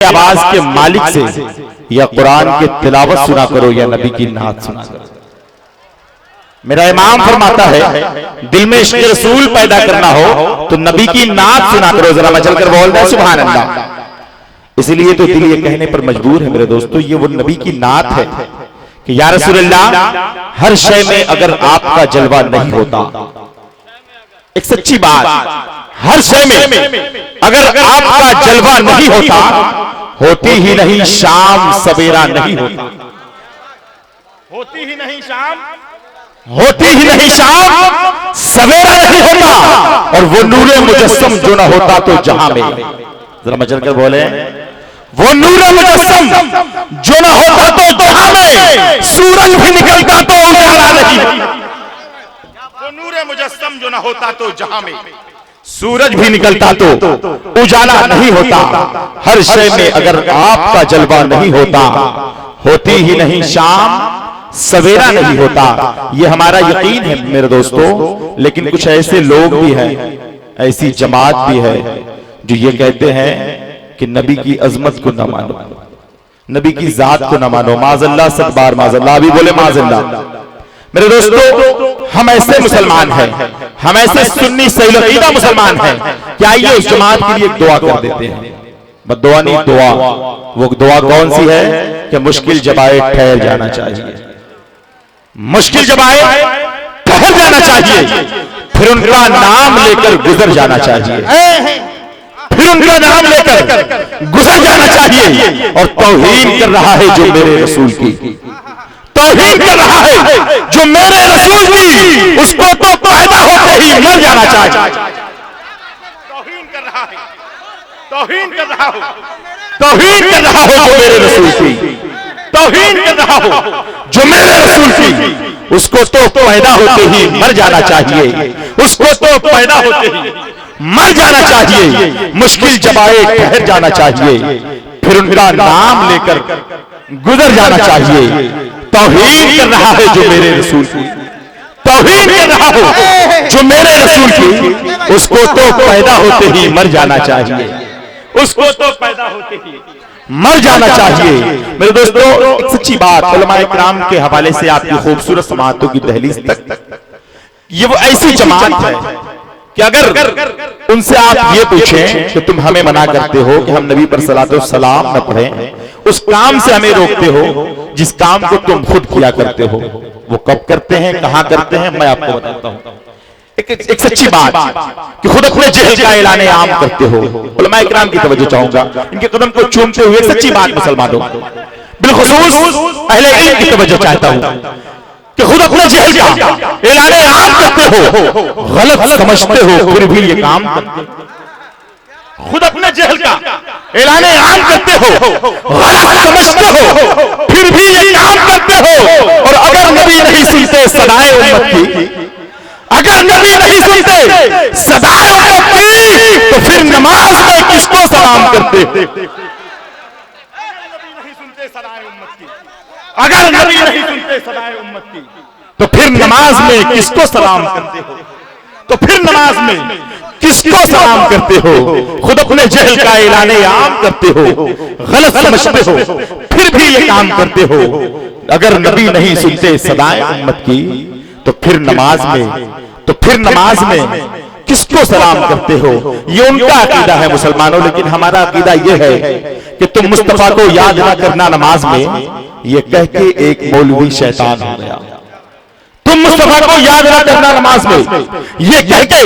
आवाज के मालिक से या कुरान के तिलावत सुना करो या नबी की नात सुना करो। मेरा इमाम फरमाता है दिल में इश्क़ रसूल पैदा करना हो तो नबी की नात सुना करो। जरा मचल कर बोल दे सुभान अल्लाह। इसलिए तो दिल ये कहने पर मजबूर है मेरे दोस्तों, ये वो नबी की नात है कि या रसूलल्लाह हर शय में अगर आपका जलवा नहीं होता, एक सच्ची बात, हर शय में अगर आपका जलवा नहीं होता, होती ही नहीं शाम सवेरा नहीं होता, होती ही नहीं शाम, होती ही नहीं शाम सवेरा नहीं होता। और वो नूरे मुजस्सम जो ना होता तो जहां में, जरा मचल कर बोले, वो नूरे मुजस्सम जो ना होता तो जहां में सूरज भी निकलता तो उजाला नहीं। वो नूरे मुजस्सम जो ना होता तो जहां में सूरज भी निकलता तो उजाला नहीं होता। हर शय में अगर आपका जलवा नहीं होता, होती ही नहीं शाम सवेरा नहीं होता। ये हमारा यकीन है मेरे दोस्तों। लेकिन कुछ ऐसे लोग भी हैं, ऐसी जमात भी है जो ये कहते हैं कि नबी की अजमत को न मानो, नबी की जात को न मानो। माज़अल्लाह, सब बार माज़अल्लाह, अभी बोले माज़अल्लाह। मेरे दोस्तों हम ऐसे मुसलमान हैं, हम ऐसे सुन्नी सही अकीदा मुसलमान हैं कि आइए उस जमात के लिए एक दुआ कर देते हैं। बद्दुआ नहीं, दुआ। वो दुआ कौन सी है कि मुश्किल जब आए ठहर जाना चाहिए, मुश्किल जब आए ठहर जाना चाहिए, फिर उनका नाम लेकर गुजर जाना चाहिए, फिर उनका नाम लेकर गुजर जाना चाहिए। और तौहीन कर रहा है जो मेरे रसूल की, तौहीन कर रहा है जो मेरे रसूल की, उसको तो पैदा होते ही मर जाना चाहिए। तौहीन कर रहा है, तौहीन कर रहा हो, तौहीन कर रहा हो जो मेरे रसूल की, तौहीन कर रहा हो जो मेरे रसूल की, उसको तो पैदा होते ही मर जाना चाहिए, उसको तो पैदा होते ही मर जाना चाहिए। मुश्किल जब आए ठहर जाना चाहिए, फिर उनका नाम लेकर गुजर जाना चाहिए। तौहीन कर रहा है जो मेरे रसूल की, तौहीन कर रहा हो जो मेरे रसूल की, उसको तो पैदा होते ही मर जाना चाहिए, उसको तो पैदा होते ही मर जाना चाहिए। मेरे दोस्तों एक सच्ची बात, उलमाए किराम के हवाले से आपकी खूबसूरत समाअतों की दहलीज तक, ये वो ऐसी जमात है कि अगर उनसे आप ये पूछें कि तुम हमें मना करते हो कि हम नबी पर सलातो सलाम न पढ़ें, उस काम से हमें रोकते हो जिस काम को तुम खुद किया करते हो, वो कब करते हैं, कहां करते हैं, मैं आपको बताता हूं। एक सच्ची बात कि खुद अपने जहल का ऐलान आम करते हो। उलमाए किराम की तवज्जो चाहूंगा, इनके कदम को चूमते हुए एक सच्ची बात मुसलमानों, बिलखुसूस अहले इल्म की तवज्जो चाहता हूं कि खुद अपने जहल का ऐलान आम करते हो, गलत समझते हो फिर भी ये काम करते हो। खुद अपने जहल का ऐलान आम करते हो, गलत समझते हो फिर भी ये काम करते हो। और अगर नबी नहीं सुनते सदाए उम्मत की, अगर नबी नहीं सुनते सदाए उम्मत की, तो फिर नमाज में किसको सलाम करते? अगर नबी नहीं सुनते सदाए उम्मत की, तो फिर नमाज में किसको सलाम करते हो? तो फिर नमाज में किसको सलाम करते हो? खुद अपने जहल का ऐलान आम करते हो, गलत समझते हो फिर भी ये काम करते हो। अगर नबी नहीं सुनते सदाए उम्मत की, तो फिर नमाज में किसको सलाम करते हो? ये उनका अकीदा है मुसलमानों। लेकिन हमारा अकीदा ये है कि तुम मुस्तफा को याद ना करना नमाज में, ये कह के एक मौलवी शैतान हो गया। तुम मुस्तफा को याद ना करना नमाज में, ये कह के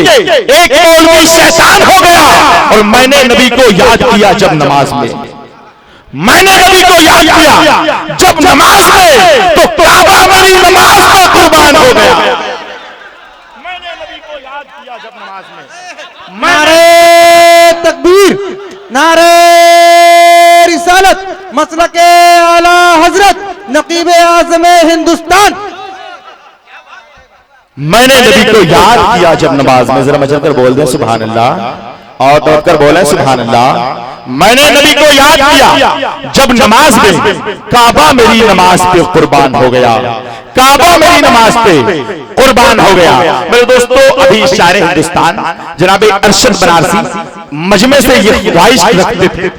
एक मौलवी शैतान हो गया। और मैंने नबी को याद किया जब नमाज में, मैंने नबी को याद किया जब नमाज में, तो काबा मेरी नमाज का कुर्बान हो गया। मैंने नबी को याद किया जब नमाज में। नारे तकबीर, नारे रिसालत, मसलके आला हजरत नकीब आज़म हिंदुस्तान। मैंने नबी को याद किया जब नमाज में, जरा मचल कर बोल दें सुभान अल्लाह, और दौड़ कर बोले सुभान अल्लाह। मैंने नबी को याद किया जब नमाज में, काबा मेरी नमाज पे कुर्बान हो गया, काबा मेरी नमाज पे कुर्बान हो गया। मेरे दोस्तों अभी शायर हिंदुस्तान जनाब अरशद बनारसी मजमे से ये ख्वाहिश रखते थे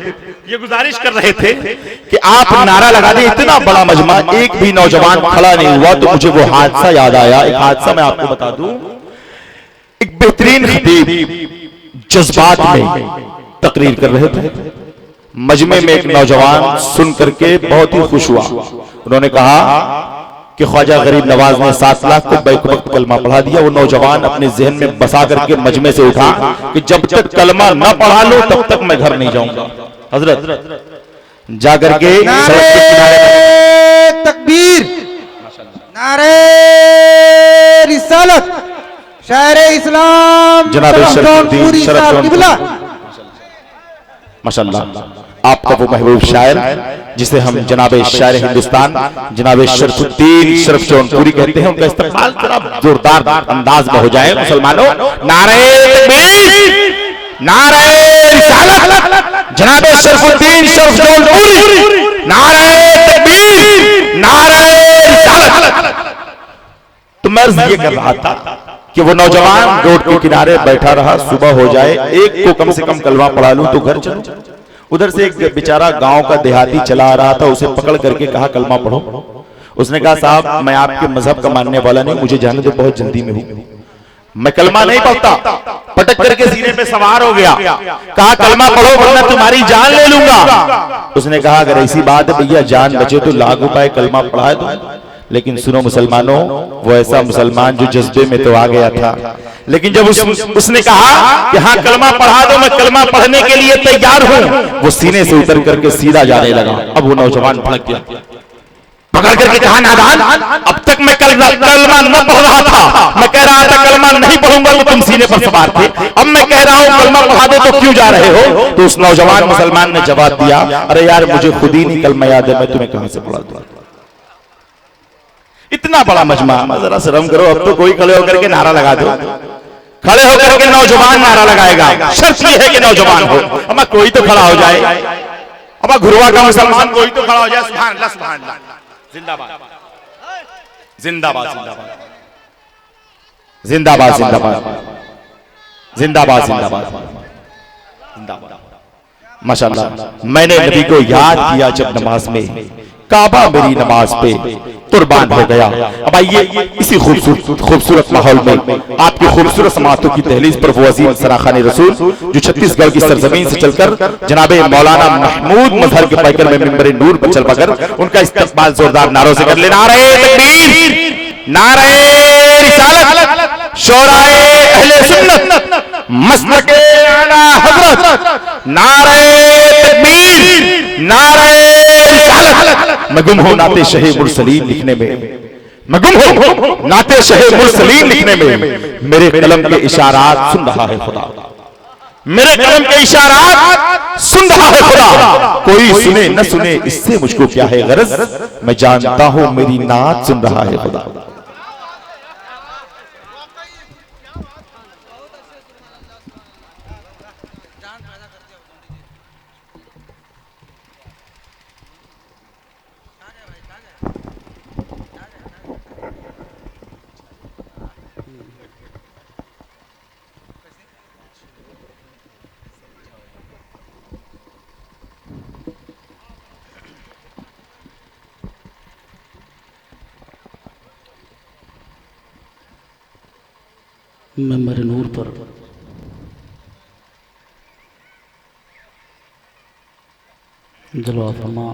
ये गुजारिश कर रहे थे कि आप नारा लगा दें। इतना बड़ा मजमा, एक भी नौजवान खड़ा नहीं हुआ। तो मुझे वो हादसा याद आया। एक हादसा मैं आपको बता दूं। एक बेहतरीन खतीब जज्बात में तकरीर कर रहे थे। मजमे में एक नौजवान सुन करके बहुत ही खुश हुआ। उन्होंने कहा कि ख्वाजा गरीब नवाज ने 7 लाख को बैक वक्त कलमा पढ़ा दिया। वो नौजवान अपने जहन में बसा करके मजमे से उठा कि जब तक कलमा न पढ़ा लो तब तक मैं घर नहीं जाऊंगा। हजरत जाकर के तकबीर, नारे रिसालत, शायर इस्लाम जनाब शरफजौनपुरी साहब किबला। माशाअल्लाह, आपका वो महबूब शायर जिसे हम जनाब शायर हिंदुस्तान जनाब शरफुद्दीन शरफजौनपुरी कहते हैं, उनका इस्तेमाल जरा जोरदार अंदाज में हो जाए। मुसलमानों, नारे तकबीर, नारे रिसालत, जनाब शरफुद्दीन शरफजौनपुरी, नारे तकबीर, नारे रिसालत। तो मैं ये कर रहा था कि वो नौजवान रोड के किनारे बैठा रहा। सुबह हो जाए, एक को कम से कम कलमा पढ़ा लूं तो घर चलूं। उधर से एक बेचारा गांव का देहाती चला आ रहा था। उसे पकड़ करके कहा कलमा पढ़ो। उसने कहा साहब मैं आपके मजहब का मानने वाला नहीं, मुझे जाने दो, बहुत जल्दी में हूं, मैं कलमा नहीं पढ़ता। पटक करके सीने पे सवार हो गया। कहा कलमा पढ़ो वरना तुम्हारी जान ले लूंगा। उसने कहा अगर ऐसी बात है भैया जान बचे तो लाख रुपए कलमा पढ़ाए दो। लेकिन सुनो मुसलमानों, वो ऐसा मुसलमान जो जज्बे में तो आ गया था, लेकिन जब उसने कहा कि हाँ कलमा पढ़ा दो, मैं कलमा पढ़ने के लिए तैयार हूं, वो सीने से उतर करके सीधा जाने लगा। अब वो नौजवान भड़क गया, पकड़ करके कहा नादान, अब तक मैं कलमा न पढ़ रहा था, मैं कह रहा था कलमा नहीं पढ़ूंगा तो तुम सीने पर सवार थे, अब मैं कह रहा हूं कलमा पढ़ा दो तो क्यों जा रहे हो? तो उस नौजवान मुसलमान ने जवाब दिया, अरे यार मुझे खुद ही नहीं कलमा याद है, मैं तुम्हें कहां से पढ़ा दूं? इतना बड़ा मजमा, जरा शर्म करो। अब तो कोई खड़े होकर के नारा लगा दो। खड़े होकर के नौजवान नारा लगाएगा, शर्त यह है कि नौजवान हो। अब कोई तो खड़ा हो जाए, अब घुरवा का मुसलमान कोई तो खड़ा हो जाए। सुभान अल्लाह, सुभान अल्लाह, जिंदाबाद जिंदाबाद जिंदाबाद जिंदाबाद जिंदाबाद जिंदाबाद जिंदाबाद। माशाअल्लाह, मैंने नबी को याद किया जब नमाज में, काबा मेरी नमाज पे कुर्बान हो गया। अब आइए इसी खूबसूरत माहौल में आपकी खूबसूरत समातों की दहलीज पर वो अजीम सराखाने रसूल जो छत्तीसगढ़ की सरजमीन से चलकर जनाबे मौलाना महमूद मजहर के पैकर में मिंबर नूर पर चल पकर उनका इस्तकबाल जोरदार नारों से कर लेना। नारे तकबीर, नारे रिसालत, शोराए अहले सुन्नत, मसलके आला हजरत, नारे तकबीर, नारे रिसालत। मैं गुम हूं नाते शहे मुरसलीन लिखने में, मैं गुम हूं नाते शहे मुरसलीन लिखने में, मेरे कलम के इशारात सुन रहा है खुदा, मेरे कलम के इशारात सुन रहा है खुदा। कोई सुने न सुने इससे मुझको क्या है गरज, मैं जानता हूं मेरी नात सुन रहा है खुदा। मिंबर नूर पर जलवा फरमा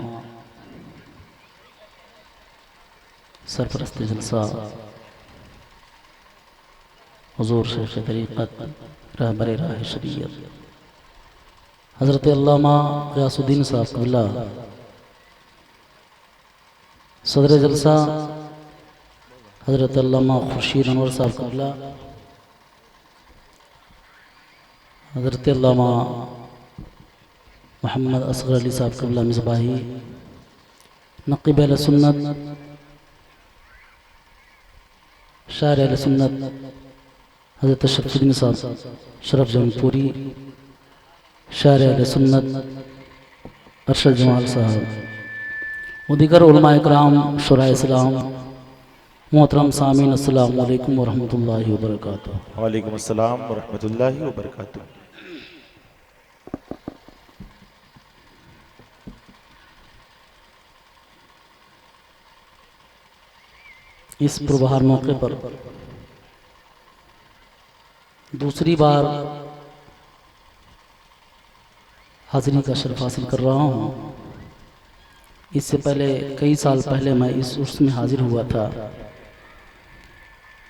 सरपरस्त जलसा हुजूर शेख तरीक़त रहबर राह शरीयत हज़रत अल्लामा ग़ियासुद्दीन साहब क़िबला, सदर जलसा हज़रत अल्लामा खुर्शीद अनवर साहब क़िबला, हज़रत अल्लामा मोहम्मद असगर अली साहब क़िबला मिसबाही, नक़ीब अहले सुन्नत, शायर अहले सुन्नत हज़रत शरफुद्दीन साहब शरफजौनपुरी, शायर अहले सुन्नत अरशद जमाल साहब व दीगर उलमाए किराम शुराए इस्लाम, मोहतरम सामीन अस्सलामु अलैकुम व रहमतुल्लाहि व बरकातुहू। वालेकुम अस्सलाम व रहमतुल्लाहि व बरकातुहू। इस पुरबहार मौके पर दूसरी बार हाजिरी का शर्फ हासिल कर रहा हूँ। इससे पहले कई साल पहले मैं इस उर्स में हाजिर हुआ था।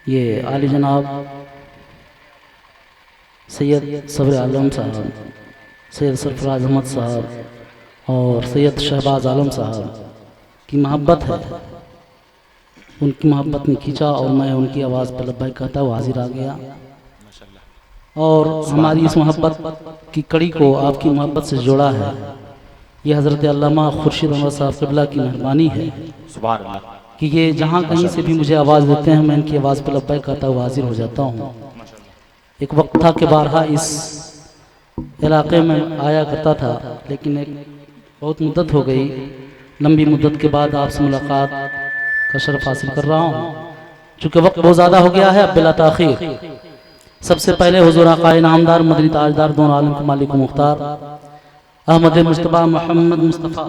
ये आली जनाब सैयद सब्र आलम साहब, सैयद सरफराज अहमद साहब और सैयद शहबाज आलम साहब की मोहब्बत है। उनकी मोहब्बत ने खींचा और मैं उनकी आवाज़ पर लब्बैक कहता हुआ हाजिर आ गया। और हमारी इस मोहब्बत की कड़ी को आपकी मोहब्बत से जोड़ा है। ये हज़रत अल्लामा खुर्शीद अहमद साहब क़िबला की मेहरबानी है सुभान अल्लाह कि ये जहाँ कहीं से भी मुझे आवाज़ देते हैं मैं इनकी आवाज़ पर लब्बैक कहता हुआ हाजिर हो जाता हूँ। एक वक्त था कि बारहा इस इलाक़े में आया करता था, लेकिन एक बहुत मुद्दत हो गई। लंबी मुद्दत के बाद आपसे मुलाकात का शर्फ हासिल कर रहा हूँ। चूँकि वक्त बहुत ज़्यादा हो गया है, अब बिला ताख़ीर सबसे पहले हुज़ूर आक़ाए नामदार मदनी ताजदार दोनों आलम के मालिक मुख्तार अहमद मुस्तफ़ा मोहम्मद मुस्तफ़ा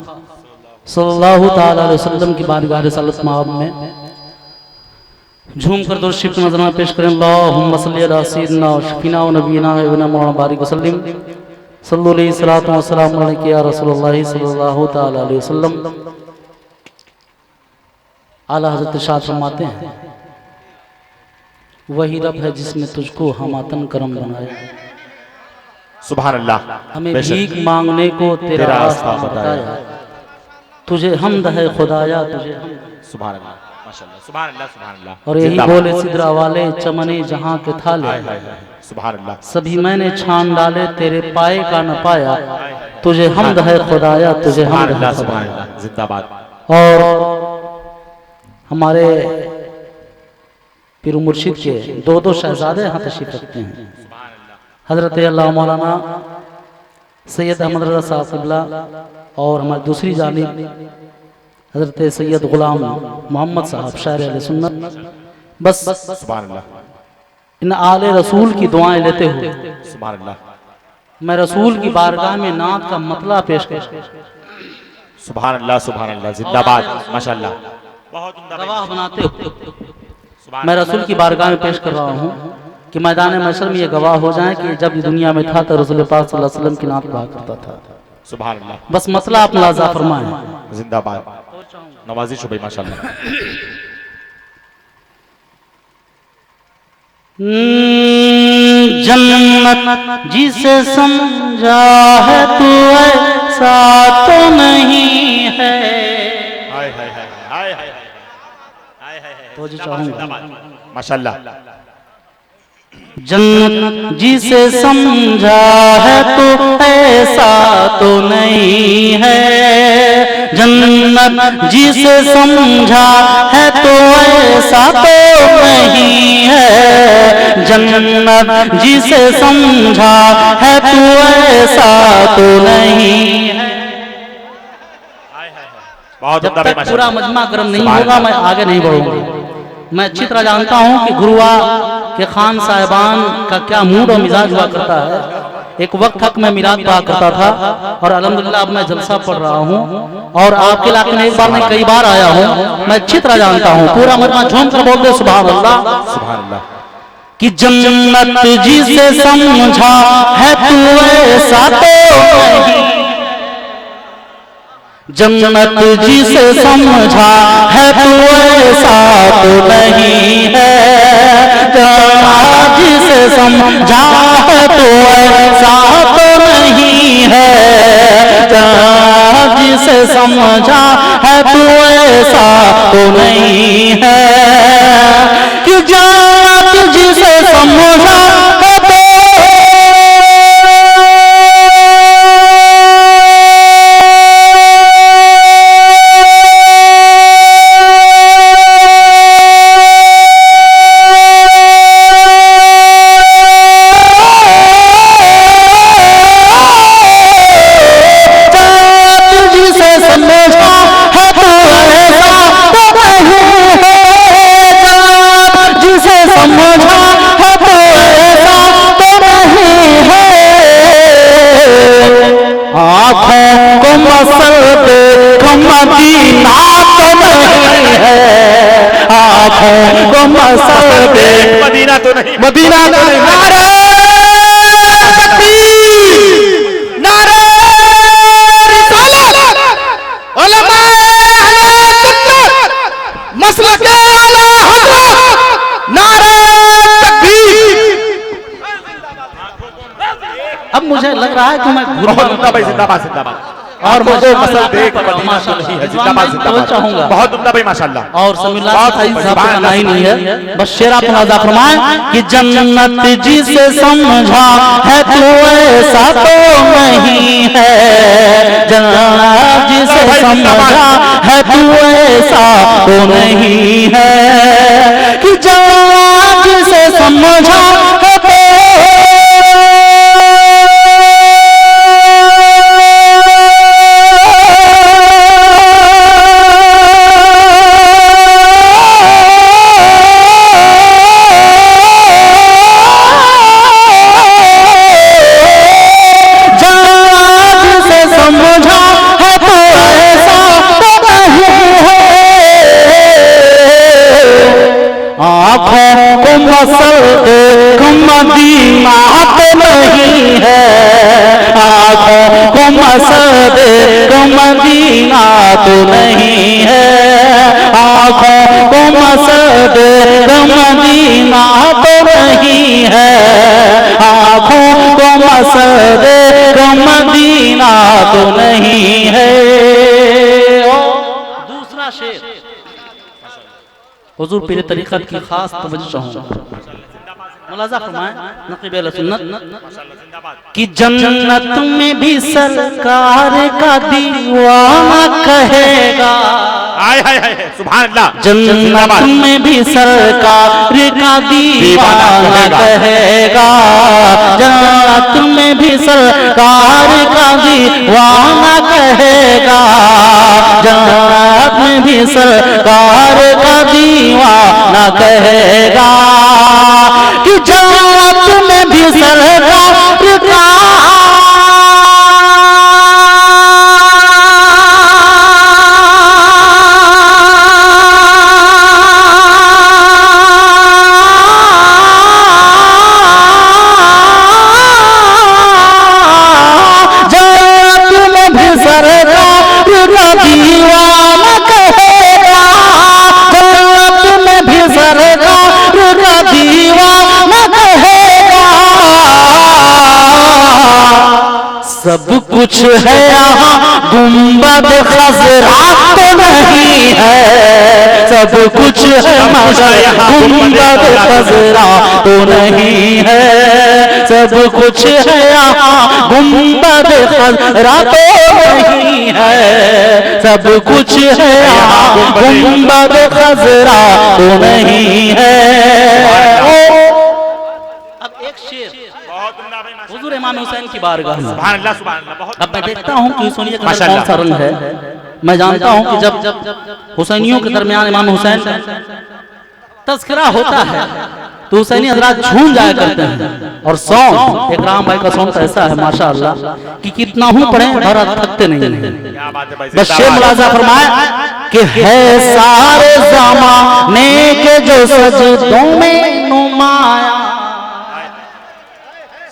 सल्लल्लाहु ताला अलैहि वसल्लम की बारगाह रिसालत माब में झूम कर दुरूद शरीफ नज़राना पेश करें। अल्लाहुम्मा सल्ली अला सय्यिदिना व शफीना व नबीना व मौलाना बारिक वसल्लिम सल्लल्लाहु अलैहि व सल्लम अलैहि या रसूलुल्लाह सल्लल्लाहु ताला अलैहि वसल्लम। आला हज़रत इरशाद फरमाते हैं, वही रब है जिसने तुझको हमातन करम बनाया। सुभान अल्लाह। हमें भीख मांगने को तेरा रास्ता बताया। तुझे हमद है खुदाया, तुझे सुभान अल्लाह माशाअल्लाह सुभान अल्लाह सुभान अल्लाह। और यही बोले सिदरा वाले चमने जहां के थाले, सुभान अल्लाह। सभी मैंने छान डाले तेरे पाए का न पाया। तुझे हमद है खुदाया, तुझे हमद है सुभान अल्लाह जिंदाबाद। और हमारे पीर मुर्शिद के दो शहजादे यहाँ तशरीफ रखते हैं। हजरत अल्लाह मौलाना सैयद अहमद रज़ा साहब क़िबला और हमारी दूसरी जानिब हजरत सैयद गुलाम मोहम्मद साहब शायर अहले सुन्नत। बस सुभान अल्लाह। इन आले रसूल की दुआएं लेते हुए सुभान अल्लाह मैं रसूल की बारगाह में नात का मतला पेश कर सुभान अल्लाह जिंदाबाद माशाअल्लाह। बहुत गवाह बनाते हुए मैं रसूल की बारगाह में पेश कर रहा हूँ कि मैदान महशर में ये गवाह हो जाए कि जब ये दुनिया में था तो रसूल पाक सल्लल्लाहु अलैहि वसल्लम की नात पढ़ा करता था। सुभान अल्लाह। बस मसला आप मुलाजा फरमाएं। जिंदाबाद नवाजिश हो भाई माशाअल्लाह। जन्नत जिसे समझा है तू ऐसा तो नहीं है। हाय हाय हाय हाय हाय हाय हाय तो जो चाहूंगा माशाअल्लाह। जन्नत जिसे समझा है तो ऐसा तो नहीं है। जन्नत जिसे समझा है तो ऐसा तो नहीं है। जन्नत जिसे समझा है तो ऐसा तो नहीं है। जब तक पूरा मजमा गर्म नहीं होगा मैं आगे नहीं बढ़ूंगा। मैं अच्छी तरह जानता हूँ कि गुरुआ के खान साहिबान का क्या मूड और मिजाज हुआ करता है। एक वक्त तक मैं मिलाद पढ़ा करता था और अल्हम्दुलिल्लाह अब मैं जलसा पढ़ रहा हूँ और आपके इलाके में एक बार नहीं कई बार आया हूँ। मैं अच्छी तरह जानता हूँ। पूरा मजमा झूम कर बोल दे सुभान अल्लाह सुभान अल्लाह। कि जन्नत जिसे समझा है तू ऐसा तो नहीं। जन्नत जिसे समझा है तू ऐसा तो नहीं है। जन्नत जिसे समझा है तो ऐसा तो नहीं है। जन्नत जिसे समझा है तो ऐसा तो नहीं है। कि जन्नत जिसे समझा है तो आँखों मदीना तो नहीं, मदीना तो नहीं। नारे तकबीर, नारे रिसालत, उलमाए अहले सुन्नत, मसलके आला हज़रत, नारे तकबीर। अब मुझे लग रहा है कि मैं बहुत उम्दा भाई, जिंदाबाद जिंदाबाद। और वो माशाअल्लाह मसल देख माशाअल्लाह मदीना तो नहीं है, जिंदाबाद जिंदाबाद। चाहूंगा बहुत उम्दा भाई माशाअल्लाह। और समीला बहुत साहब का सुभान कहना ही अल्लाह, नहीं है, बस शेर आप नवाजा फरमाएं कि जन्नत जिसे समझा है तू ऐसा तो नहीं है, जन्नत जिसे समझा है तू ऐसा तो नहीं है, कि जन्नत जिसे समझा है तो मदीना तो नहीं है, आँखों को मसद मदीना तो नहीं है, आँखों को मसद मदीना तो नहीं है, आँखों को मसद मदीना तो नहीं है। दूसरा शेर हुजूर पीर तरीक़त की खास तवज्जो चाहूंगा, मुलाज़ा फरमाएं नक़ीब अहले सुन्नत कि जन्नत में भी सरकार का दीवाना कहेगा, हाय हाय हाय सुभान अल्लाह, जन्नत में भी सरकार का दीवाना कहेगा, जन्नत में भी सरकार का दीवाना कहेगा, जन्नत में भी सरकार का दीवाना कहेगा, कि जन्नत में भी सरकार का सब कुछ है यहाँ गुंबद खजरा तो नहीं है, सब कुछ है मगर गुंबद खजरा तो नहीं है, सब कुछ है यहाँ गुंबद खजरा तो नहीं है, सब कुछ है यहाँ गुंबद खजरा तो नहीं है। अब एक शेर हुजूर इमाम हुसैन की बारगाह में, सुभान अल्लाह सुभान अल्लाह। बहुत अब मैं देखता हूँ कि हुसैनियत का कौन माशाअल्लाह। सा रंग है, मैं जानता हूँ कि जब हुसैनियों के दरमियान इमाम हुसैन का तज़किरा होता है तो हुसैनी हजरात झूम जाया करते हैं, और सॉन्ग एक राम भाई का सॉन्ग ऐसा है माशाअल्लाह कि कितना हूँ पढ़े भरा थकते नहीं है। क्या बात है भाई, बस शेर मुलाज़ा फरमाए कि है सारे ज़माने के जो सजदों में नुमाया,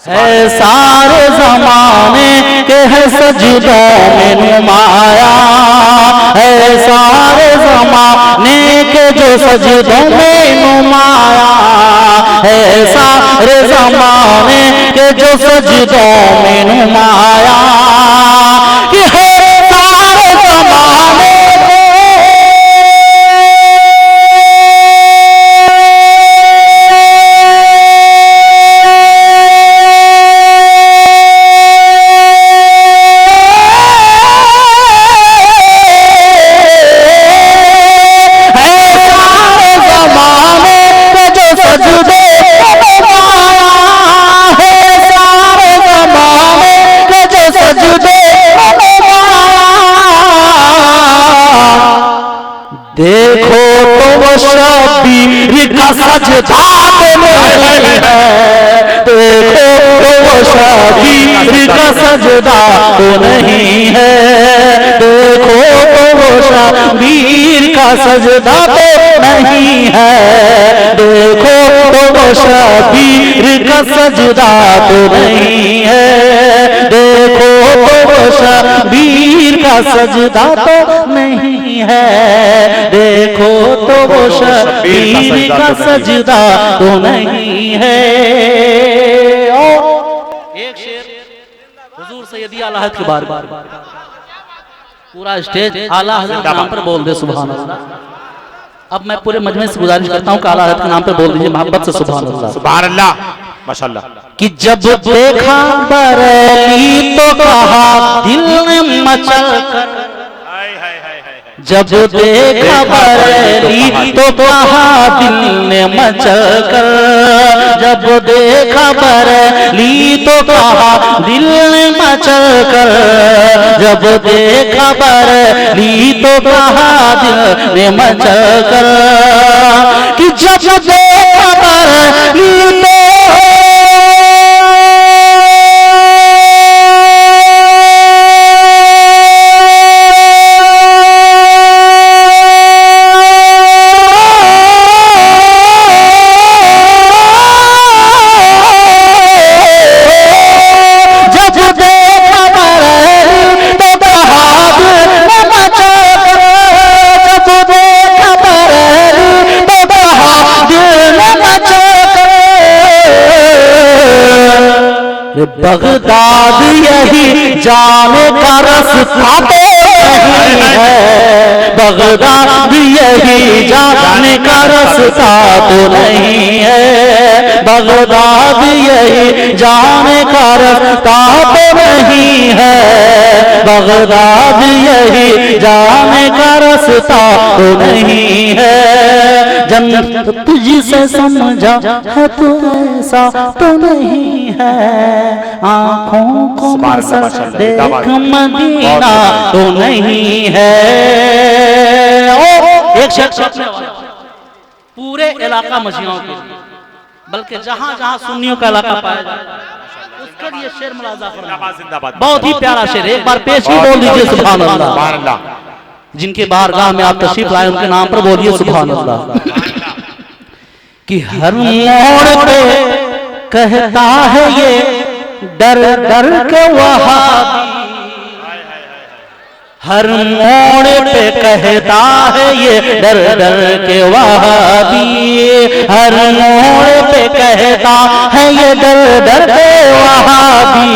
है सारे ज़माने के है सजदों में नुमाया, है सारे ज़माने के जो सजदों में नुमाया, है सारे ज़माने के जो सजदों में नुमाया, कि है सारे ज़माने देखो तो वो शबीर का सजदा तो नहीं है, देखो तो वो शबीर का सजदा तो नहीं है, देखो तो वो शबीर का सजदा तो नहीं है, देखो तो वो शबीर का सजदा तो नहीं है, देखो तो वो शबीर का सजदा तो नहीं है, देखो तो वो शबीर का सजदा तो नहीं है। और एक शेर हुजूर सैयदी आला हज़रत के बारे में, पूरा स्टेज आला हज़रत के नाम पर बोल दे सुभान अल्लाह। अब मैं पूरे मजमे से गुजारिश करता हूँ कि आला हज़रत के नाम पर बोल दीजिए मोहब्बत से सुभान अल्लाह। सुभान अल्लाह, माशाअल्लाह। कि जब देखा बरेली तो कहा दिल ने मचल कर, जब देखा बरेली तो कहा दिल ने मचल कर, जब देखा बरेली तो कहा दिल ने मचल कर, जब देखा बरेली तो कहा दिल ने मचल कर, कि जब देखा बरेली तो बगदाद यही जाने का रास्ता तो नहीं है, बगदाद यही जाने का रास्ता तो नहीं है, बगदाद यही जाने का रास्ता तो नहीं है, बगदाद यही जाने का रास्ता तो नहीं है। जन्नत तुझसे समझा है तो ऐसा तो नहीं है, आँखों को मसर देख मदीना तो नहीं है। ओ एक शख्स पूरे इलाका मसीहों के, बल्कि जहां जहां सुन्नियों का इलाका पाया जाए उसके लिए शेर मुलाजा फरमाइए। बहुत ही प्यारा शेर, एक बार पेश ही बोल दीजिए सुभान अल्लाह। जिनके बारगाह में आप तशरीफ लाए उनके नाम पर बोलिए सुभान अल्लाह। कि हर मोड़ पे कहता है ये डर डर के वहाबी, हर मोड़ पे कहता है ये डर डर के वहाबी, हर मोड़ पे कहता है ये डर डर के वहाबी,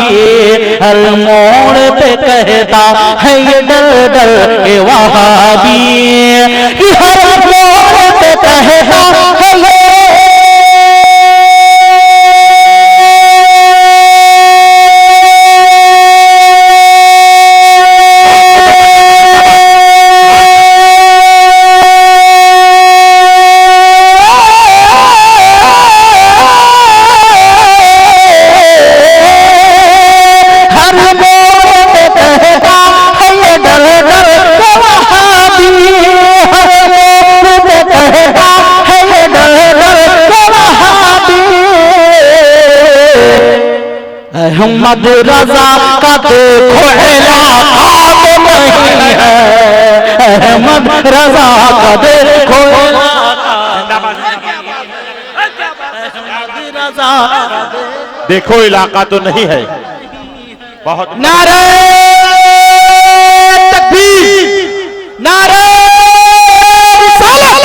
हर मोड़ पे कहता है ये डर डर के वहाबी, कि हर मोड़ पे कहता है ये अहमद रजा का देखो इलाका तो नहीं है, अहमद रजा का देखो देखो इलाका तो नहीं है। बहुत नारे तकबीर, नारे रिसालत,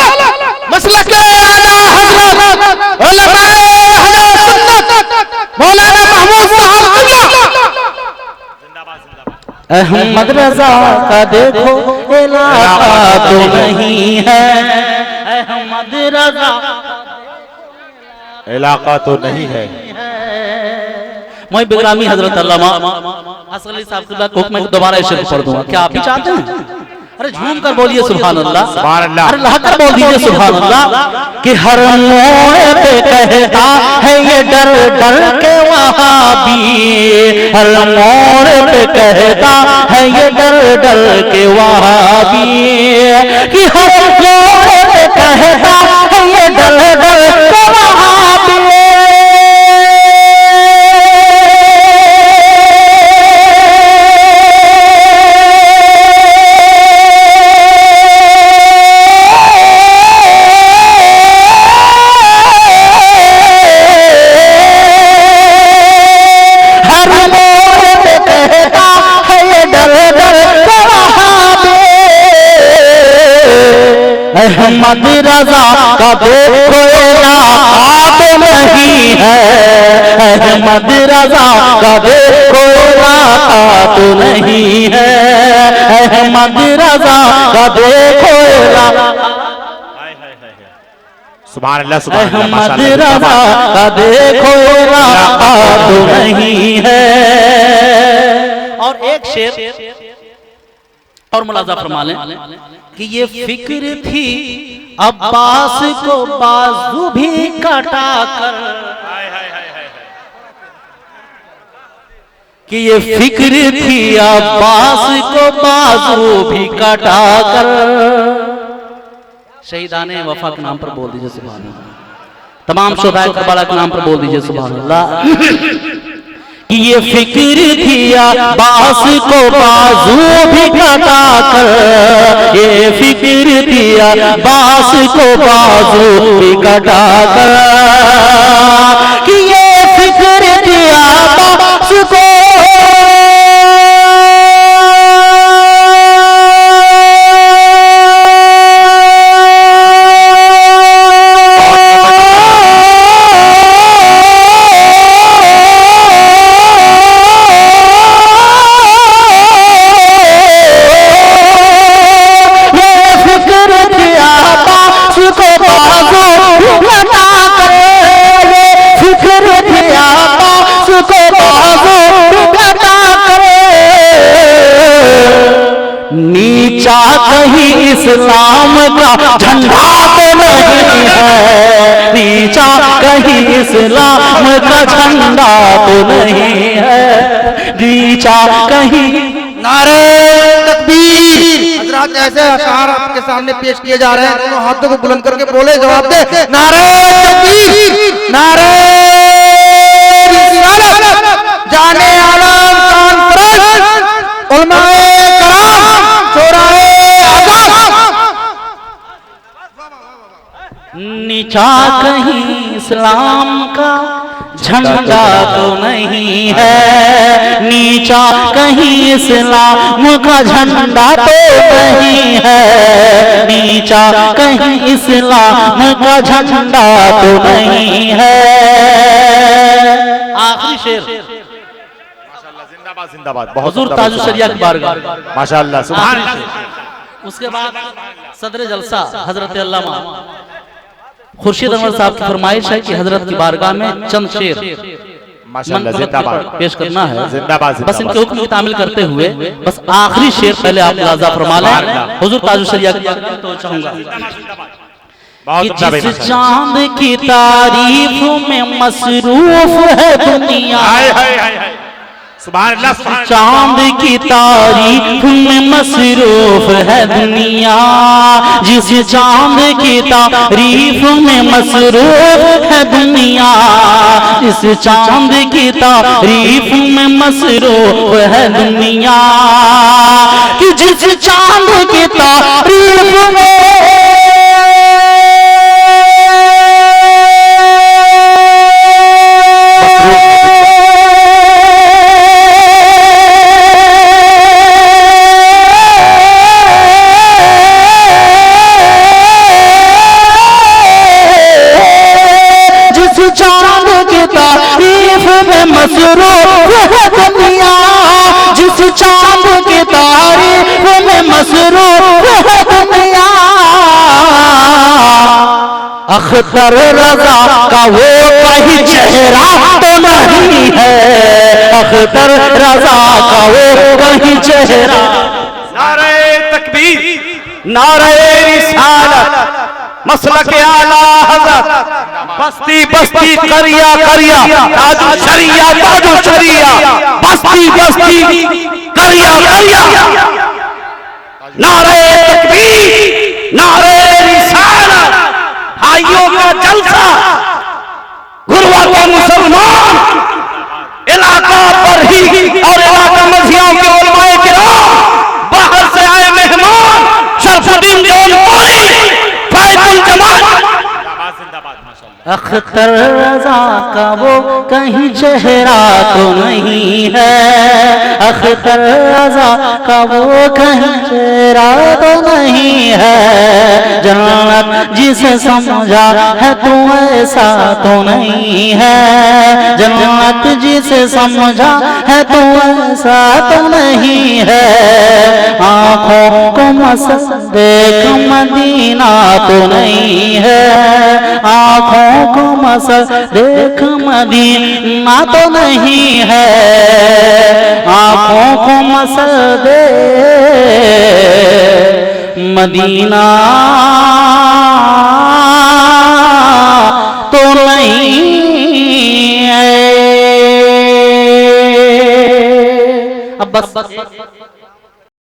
मसलक आला हज़रत उलमाए अहले सुन्नत मौलाना महमूद साहब अहमद रजा का देखो इलाका तो नहीं है, अहमद रजा इलाका तो नहीं है। मैं बिगरामी हजरत अल्लामा असली साहब के बाद मैं दोबारा इसे पढ़ दूंगा, क्या आप भी चाहते हैं? अरे झूम कर बोलिए सुभान अल्लाह, सुभान अल्लाह। अरे लहकर बोल दीजिए सुभान अल्लाह। कि हर मोड़ पे कहता है ये डर डर के वहाबी, हर मोड़ पे कहता है ये डर डर के वहाबी, कि हर मोड़ पे कहता है ये डर डर के वहाबी। अहमद रजा का देखो इलाका तो नहीं है, अहमद रजा का देखो इलाका तो नहीं है, अहमद रजा का देखो इलाका। सुभान अल्लाह, सुभान अल्लाह, अहमद माशाअल्लाह। रजा का देखो इलाका तो नहीं है। और एक शेर और मुलाजा फरमा लें कि ये फिक्र थी अब्बास को बाजू भी काटा कर, कि ये फिक्र थी अब्बास को बाजू भी काटा कर। शहीदाने वफा के नाम पर बोल दीजिए सुभान अल्लाह। तमाम शुहदाए करबला के नाम पर बोल दीजिए सुभान अल्लाह। ये फिक्र थी अब्बास को बाजू भी काटा कर, ये फिक्र थी अब्बास को बाजू भी काटा कर, कि ये फिक्र थी अब्बास को नीचा कहीं इस्लाम का झंडा तो नहीं है, नीचा कहीं इस्लाम का झंडा तो नहीं है, नीचा कहीं। नारे तकबीर। हजरात ऐसे अशआर आपके सामने पेश किए जा रहे हैं, दोनों हाथों को बुलंद करके बोले, जवाब दे। नारे तकबीर, नारे रिसालत, जाने आलम कॉन्फ्रेंस, उलमाए कराम, शोराए आज़म। नीचा कहीं इस्लाम का झंडा तो नहीं है, नीचा कहीं इस्लाम का झंडा तो नहीं है, नीचा कहीं इस्लाम का झंडा तो नहीं है। आखिरी शेर माशाअल्लाह, जिंदाबाद जिंदाबाद, बहुत हुजूर जिंदाबाद, ताजुल शरिया की बारगाह। माशाअल्लाह, सुभान आखिरी शेर। उसके बाद सदर जलसा हजरत अल्लामा खुर्शीद अनवर साहब की फरमाइश है कि हजरत की बारगाह में चंद शेर माशाअल्लाह, जिंदाबाद पेश करना है। जिंदाबाद, बस इनके हुक्म की तामील करते हुए बस आखिरी शेर पहले आप मुलाजा फरमा लें। हुजूर ताजुल शरिया की तो चाहूंगा कि जिस चांद की तारीफ में मसरूफ है दुनिया, सुभान अल्लाह, सुभान अल्लाह। चांद की तारीफ में मसरूफ है दुनिया, जिस चांद की तारीफ में मसरूफ है दुनिया, जिस चांद की तारीफ में मसरूफ है दुनिया, कि जिस चांद की तारीफ में मसरूफ है दुनिया, जिस चांद की तारीफ में मसरूफ है दुनिया, अख्तर रजा का वो कहीं चेहरा तो नहीं है, अख्तर रजा का वो कहीं चेहरा। नारे तकबीर, नारे रिसालत, मसलक आला हज़रत, बस्ती बस्ती करिया करिया, ताजु शरिया ताजु शरिया, बस्ती बस्ती करिया करिया। नारे तकबीर, नारे रिसालत, भाइयों का जलसा, गुरुवार का मुसलमान, इलाका पर ही और इलाका मजियाओं के उलमाए किराम, बाहर से आए मेहमान, शरफुद्दीन जौनपुरी, फैजुल जमात। अख्तर रजा का वो कहीं चेहरा तो नहीं है, अख्तर रजा का वो कहीं चेहरा तो नहीं है, जन्नत जिसे समझा है तू ऐसा तो नहीं है, जन्नत जिसे समझा है तू ऐसा तो नहीं है, आँखों को मसल देख मदीना तो नहीं है, आँखों को मसल देख मदीना तो नहीं है, आँखों को मसल दे मदीना तो नहीं है। अब बस